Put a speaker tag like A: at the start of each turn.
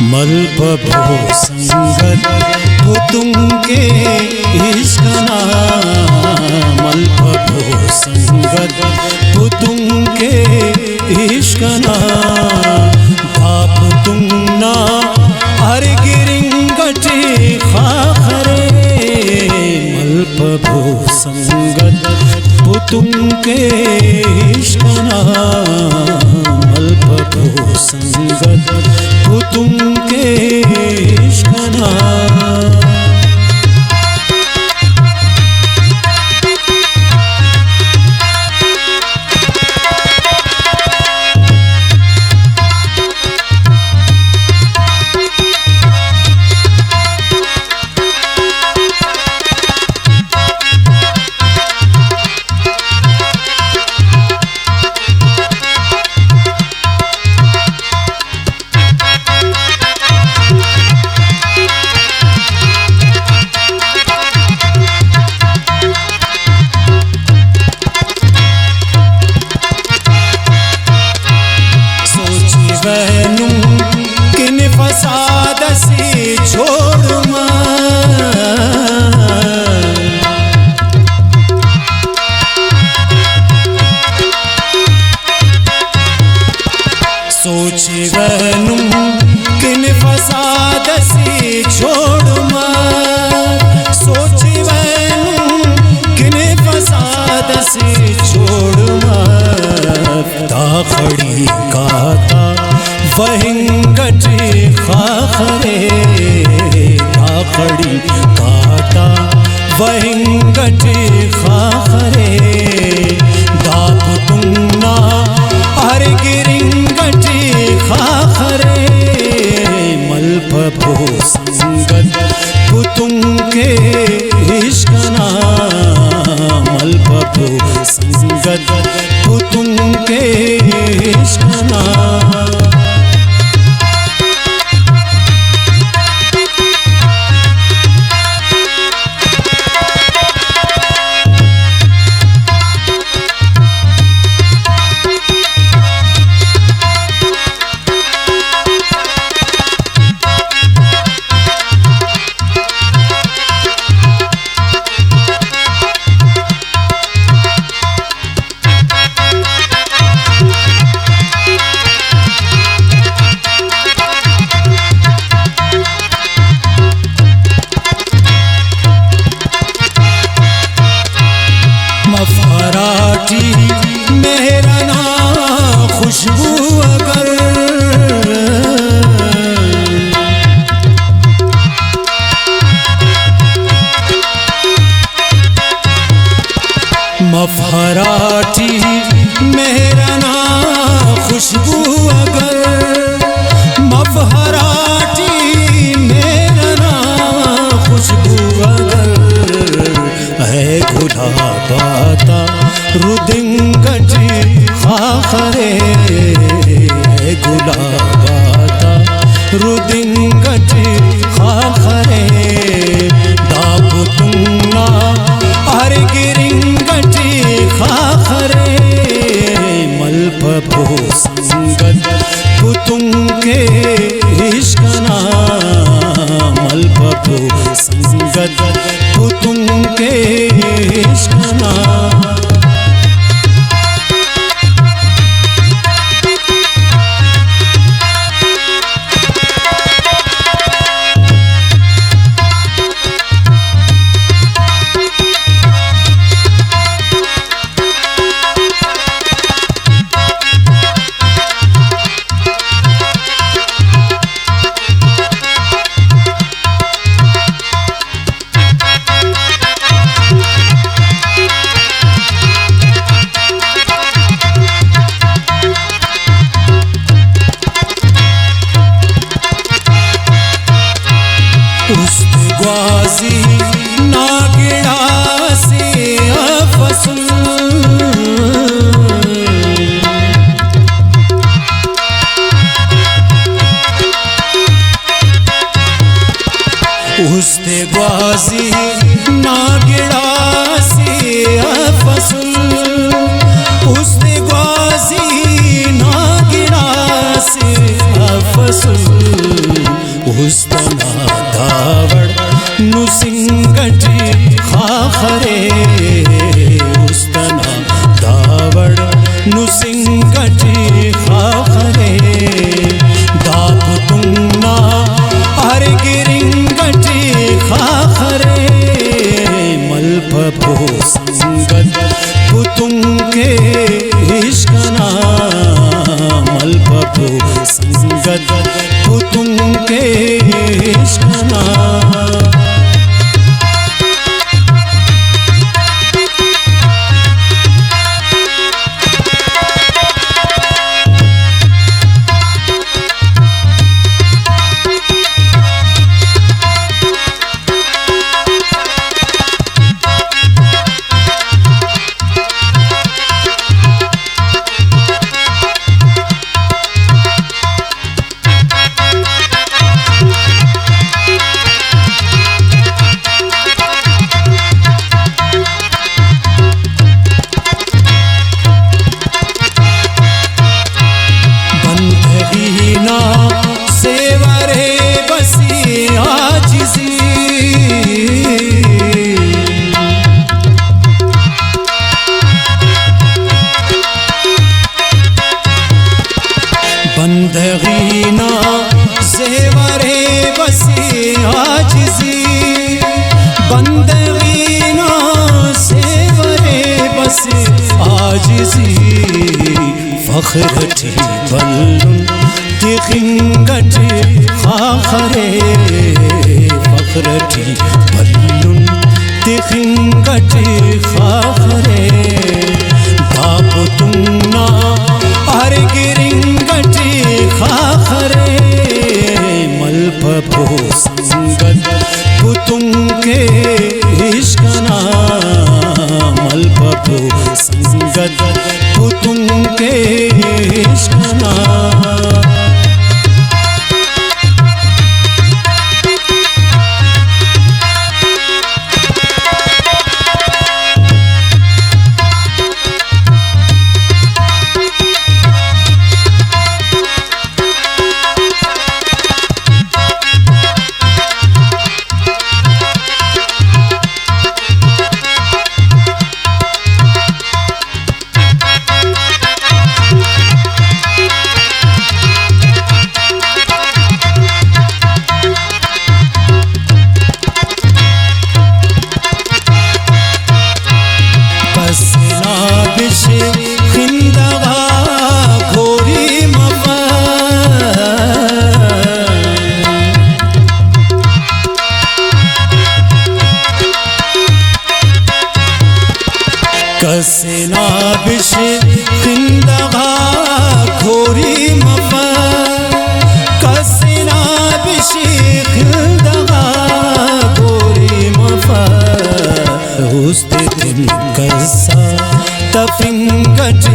A: मलबभो संगत हो तुमके इश्क ना, मलबभो संगत हो तुमके इश्क ना, बाप तुम ना हर गिरिंगटे खाखरे, मलबभो संगत हो तुमके इश्क ना, मलबभो संगत हो तुमके इश्क ना। किन फसाद से छोड़ सोच वैनू किन फसाद से छोड़ सोच वैनू किन फसाद से छोड़ खड़ी काता वहिंगट खाखरे, खड़ी काता वहिंगट खाखरे, दाप तुमना हर गिरिंगट खाखरे, मलबभो संगत हो तुमके इश्क ना, मलबभो संगत हो तुमके इश्क ना। मफहराटी मेरा ना खुशबू अगर, मफहराटी मेरा ना खुशबू अगर, मफहराटी मेरा ना खुशबू अगर, है गुलाबाता रुदिंगट खाखरे, है गुलाबाता रुदिंगट खाखरे, दाप तुमना हर गिरिंगट खाखरे, मलबभो संगत हो तुमके इश्क ना, मलबभो संगत हो तुमके इश्क ना। उस्तगवाज़ी नागिड़ा से अफसुल, उस्तगवाज़ी नागिड़ा से अफसुल, उस्तगवाज़ी नागिड़ा से अफसुल, उस्तना दावड़ नुसिंगटी खाखरे उस्तना दावड़ नुसिंगटी खाखरे दाप तुंगना अर्गिरिंगटी खाखरे मलपपो संगत पुतुंगे इश्कना मलपपो संगत पुतुंगे इश्कना बंदगीना ज़ेवरे बसी आजिज़ी बंदगीना ज़ेवरे बसी आजिज़ी फ़ख्रटी बल्लुन तिखिंगटी खाखरे फ़ख्रटी बल्लुन तिखिंगटी खाखरे दाप तुंगना अर्गिरिंगटी खाखरे मलपपो संगत पुतुंगे इश्कना मलपपो संगत पुतुंगे इश्कना खिंदगा घोरी मफा कसना बिश खिंदगा घोरी मफा कसना बिश खिंदगा घोरी मफा उस्ते दिन कसा तफिंगट